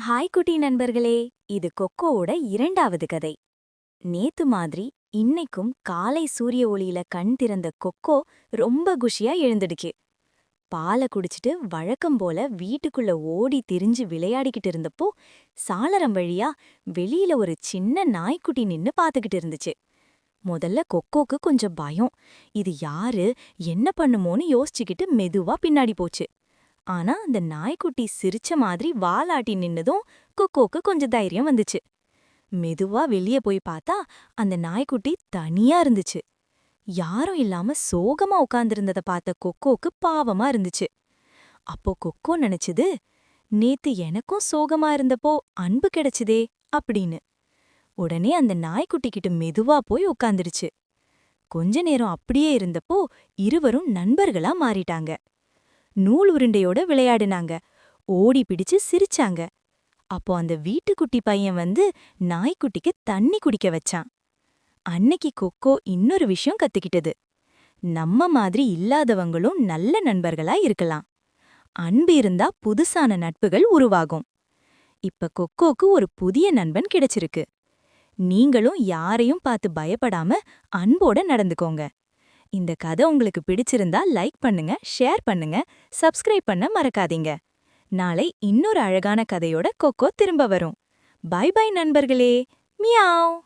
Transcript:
Hi குட்டி நண்பர்களே, இது கொக்கோவோட இரண்டாவது கதை. நேத்து மாதிரி இன்னைக்கும் காலை சூரிய ஒளியில கண் திறந்த கொக்கோ ரொம்ப குஷியா எழுந்துடுச்சு. பாலை குடிச்சிட்டு வழக்கம் போல வீட்டுக்குள்ள ஓடி திரிஞ்சு விளையாடிக்கிட்டு இருந்தப்போ சாளரம் வழியா வெளியில ஒரு சின்ன நாய்க்குட்டி நின்னு பாத்துக்கிட்டு இருந்துச்சு. முதல்ல கொக்கோக்கு கொஞ்சம் பயம். இது யாரு, என்ன பண்ணுமோன்னு யோசிச்சுக்கிட்டு மெதுவா பின்னாடி போச்சு. ஆனா அந்த நாய்க்குட்டி சிரிச்ச மாதிரி வாலாட்டி நின்னதும் கொக்கோக்கு கொஞ்சம் தைரியம் வந்துச்சு. மெதுவா வெளிய போய் பார்த்தா அந்த நாய்க்குட்டி தனியா இருந்துச்சு. யாரும் இல்லாம சோகமா உட்கார்ந்திருந்தத பார்த்த கொக்கோக்கு பாவமா இருந்துச்சு. அப்போ கொக்கோ நினைச்சுது, நேத்து எனக்கும் சோகமா இருந்தப்போ அன்பு கிடைச்சுதே அப்படின்னு. உடனே அந்த நாய்க்குட்டி கிட்ட மெதுவா போய் உட்கார்ந்துடுச்சு. கொஞ்ச நேரம் அப்படியே இருந்தப்போ இருவரும் நண்பர்களா மாறிட்டாங்க. நூல் உருண்டையோட விளையாடினாங்க, ஓடி பிடிச்சு சிரிச்சாங்க. அப்போ அந்த வீட்டுக்குட்டி பையன் வந்து நாய்க்குட்டிக்கு தண்ணி குடிக்க வச்சான். அன்னைக்கு கொக்கோ இன்னொரு விஷயம் கத்துக்கிட்டது. நம்ம மாதிரி இல்லாதவங்களும் நல்ல நண்பர்களா இருக்கலாம். அன்பு இருந்தா புதுசான நட்புகள் உருவாகும். இப்ப கொக்கோக்கு ஒரு புதிய நண்பன் கிடைச்சிருக்கு. நீங்களும் யாரையும் பார்த்து பயப்படாம அன்போட நடந்துக்கோங்க. இந்த கதை உங்களுக்கு பிடிச்சிருந்தா லைக் பண்ணுங்க, ஷேர் பண்ணுங்க, சப்ஸ்கிரைப் பண்ண மறக்காதீங்க. நாளை இன்னொரு அழகான கதையோட கொக்கோ திரும்ப வரும். பை பை நண்பர்களே. மியாவ்.